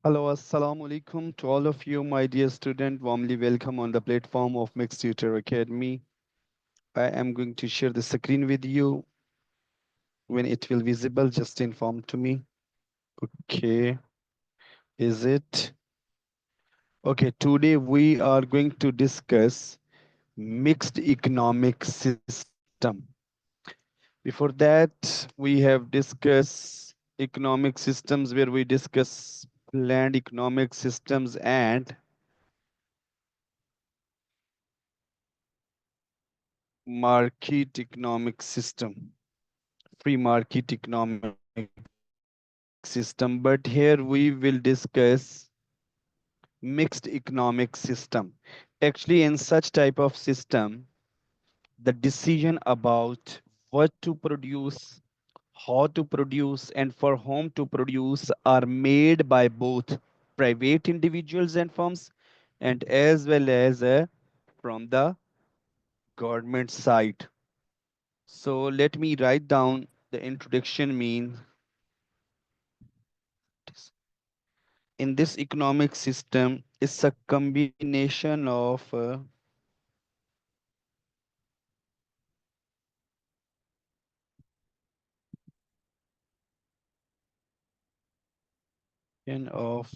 Hello, assalamu alaikum to all of you, my dear student. Warmly welcome on the platform of Mixed Tutor Academy. I am going to share the screen with you. When it will visible, just inform to me. Okay, is it? Okay, today we are going to discuss mixed economic system. Before that, we have discussed economic systems where we discuss planned economic systems and market economic system, free market economic system. But here we will discuss mixed economic system. Actually, in such type of system, the decision about what to produce, how to produce, and for whom to produce are made by both private individuals and firms, and as well as from the government side. So let me write down the introduction mean in this economic system is a combination of in of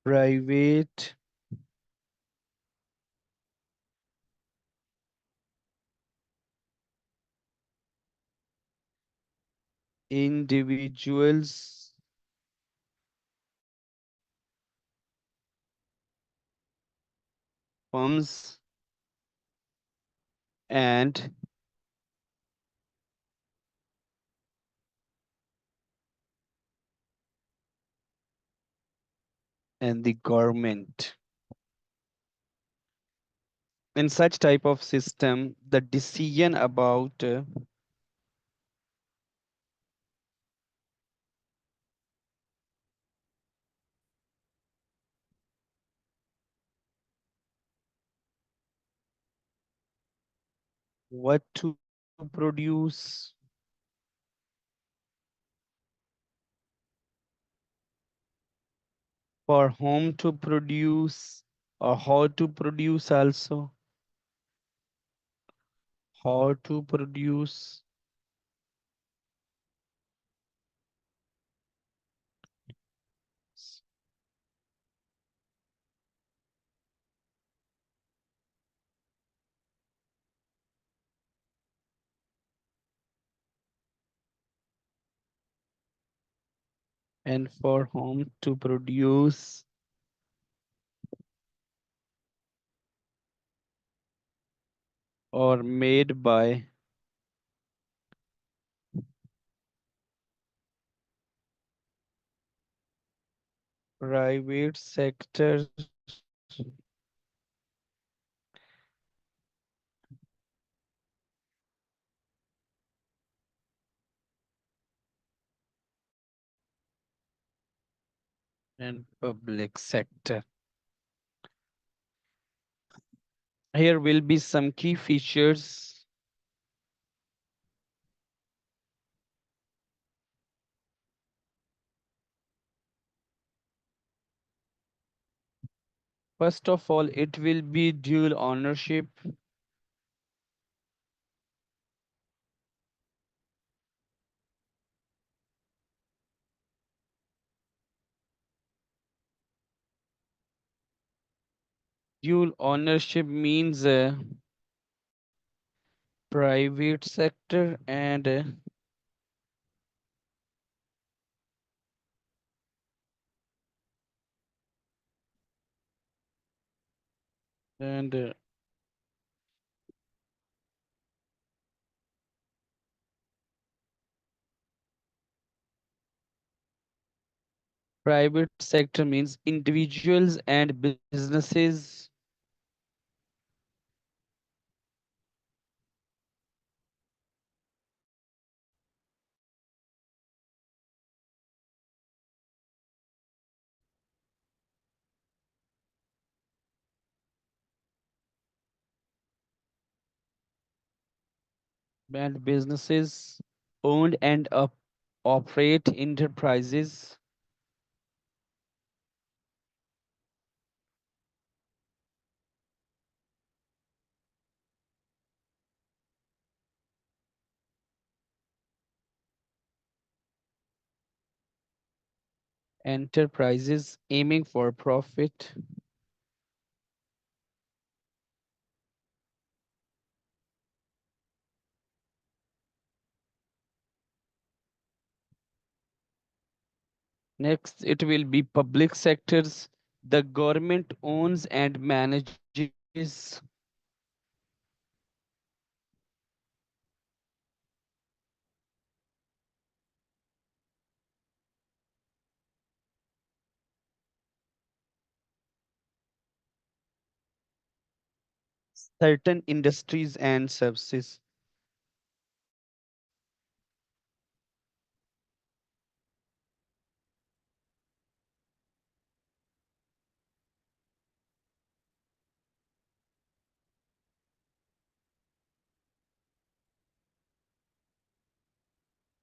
private individuals firms and the government. In such type of system, the decision about what to produce, for whom to produce, or how to produce also, how to produce, and for whom to produce or made by private sector and public sector. Here will be some key features. First of all, it will be dual ownership. Dual ownership means private sector and private sector means individuals and businesses owned and up. operate enterprises, enterprises aiming for profit. Next, it will be public sectors. The government owns and manages certain industries and services.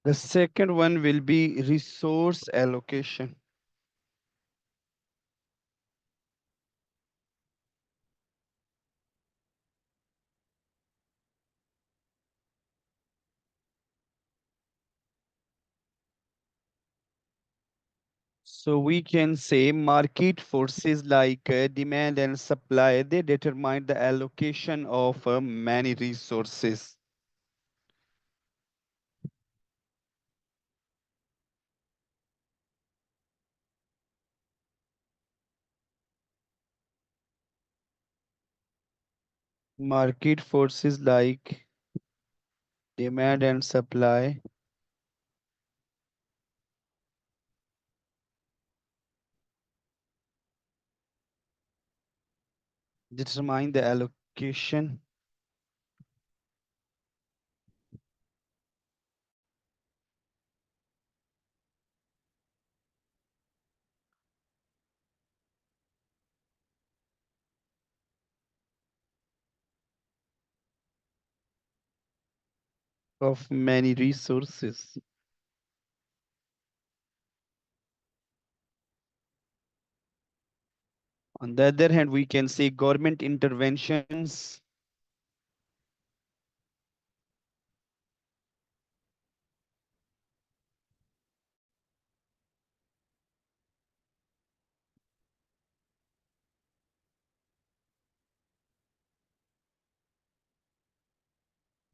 The second one will be resource allocation. So we can say market forces like demand and supply, they determine the allocation of many resources. Market forces like demand and supply determine the allocation of many resources. On the other hand, we can say government interventions.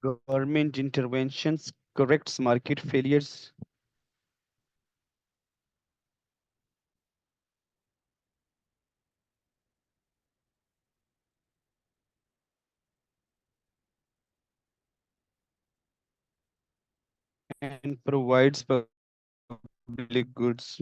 Government interventions corrects market failures. And provides public goods.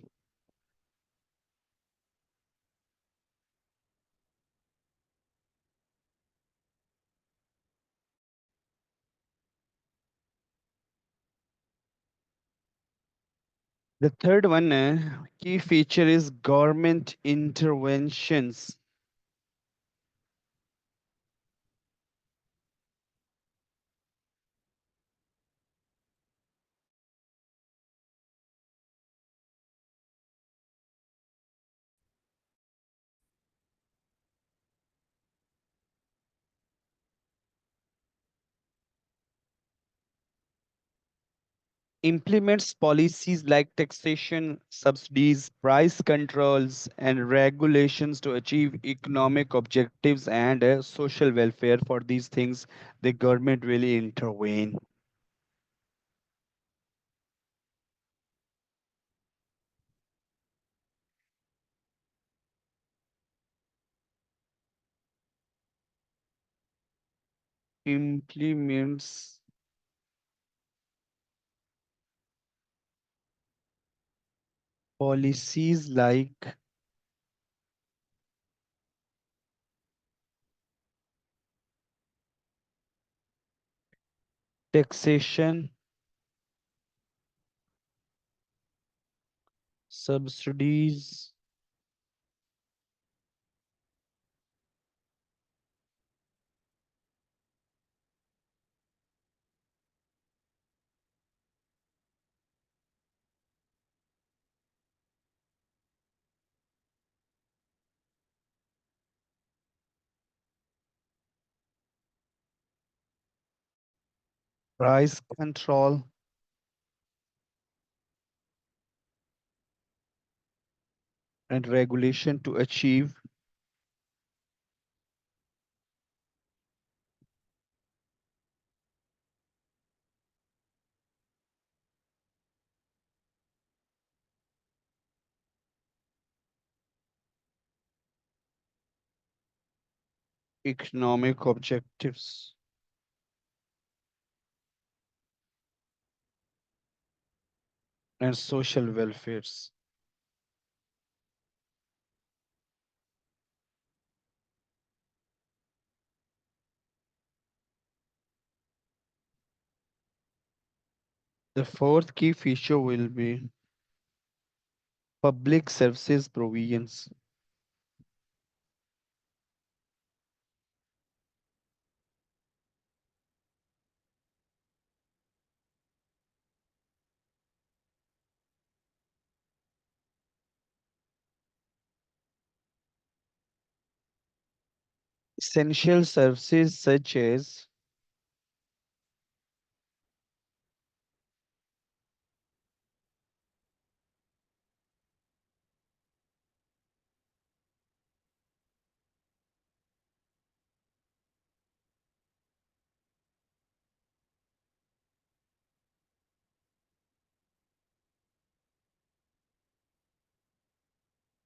The third one, key feature is government interventions. Implements policies like taxation, subsidies, price controls, and regulations to achieve economic objectives and social welfare. For these things, the government will intervene. Implements policies like taxation, subsidies, price control, and regulation to achieve economic objectives and social welfares. The fourth key feature will be public services provisions. Essential services such as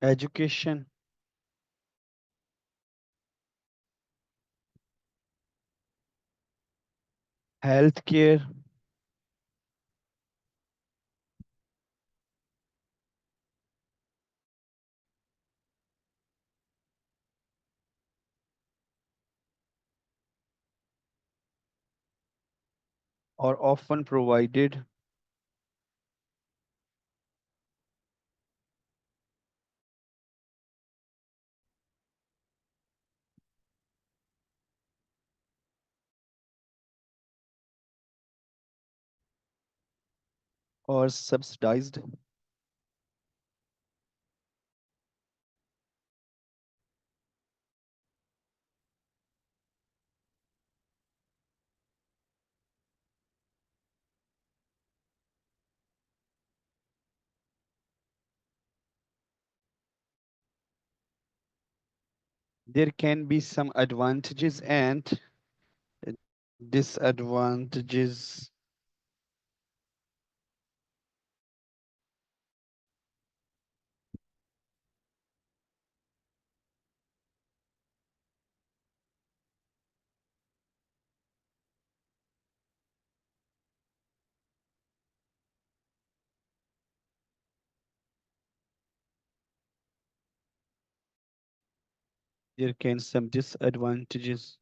education, healthcare, are often provided or subsidized. There can be some advantages and disadvantages. There can some disadvantages.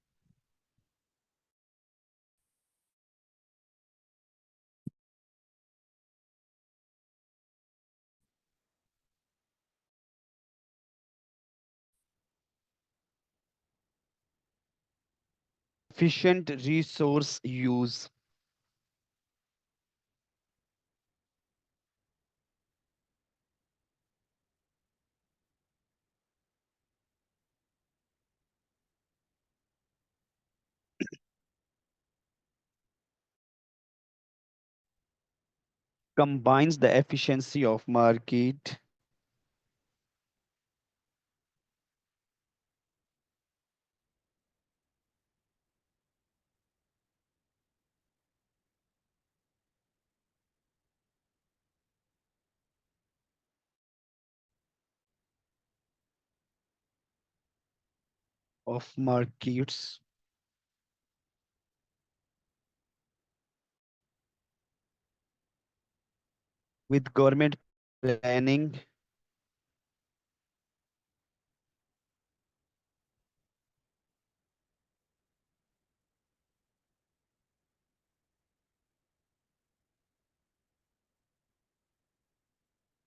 Efficient resource use. Combines the efficiency of market of markets with government planning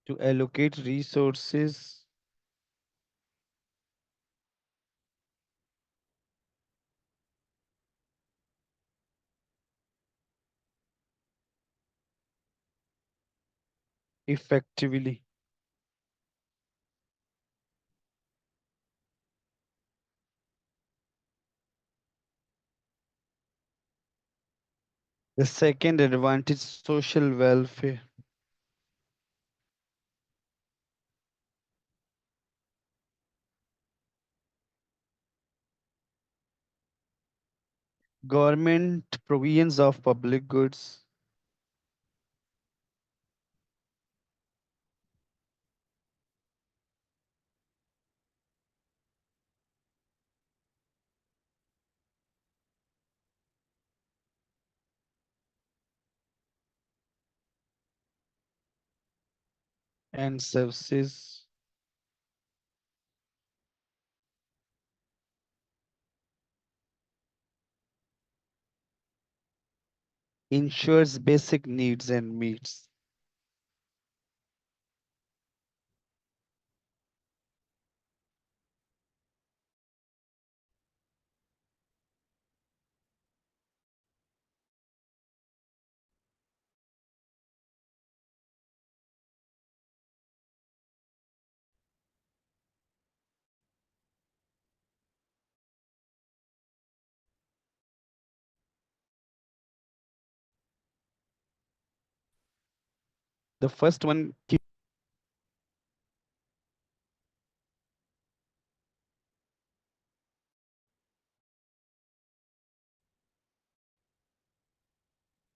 to allocate resources effectively. The second advantage, social welfare. Government provisions of public goods, and services ensures basic needs and meets. The first one,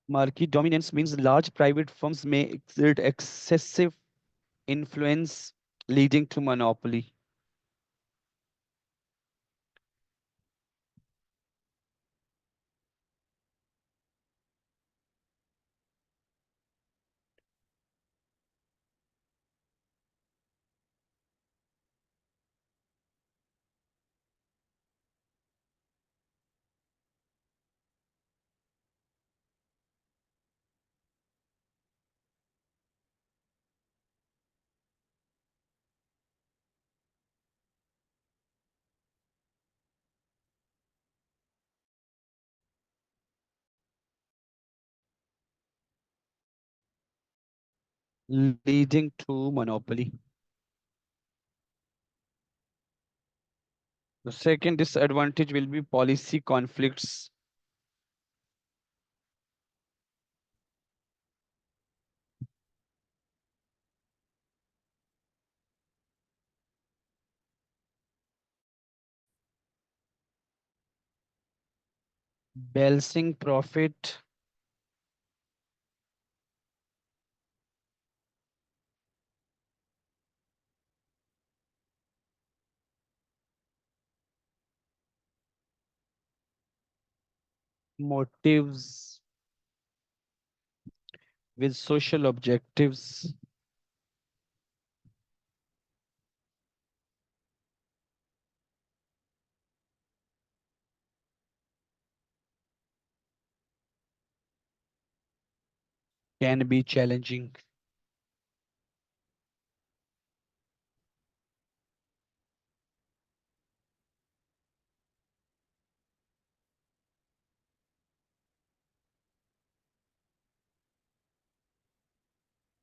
market dominance means large private firms may exert excessive influence, leading to monopoly. Leading to monopoly. The second disadvantage will be policy conflicts. Balancing profit, motives with social objectives can be challenging.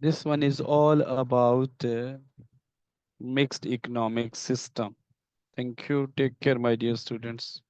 This one is all about mixed economic system. Thank you. Take care, my dear students.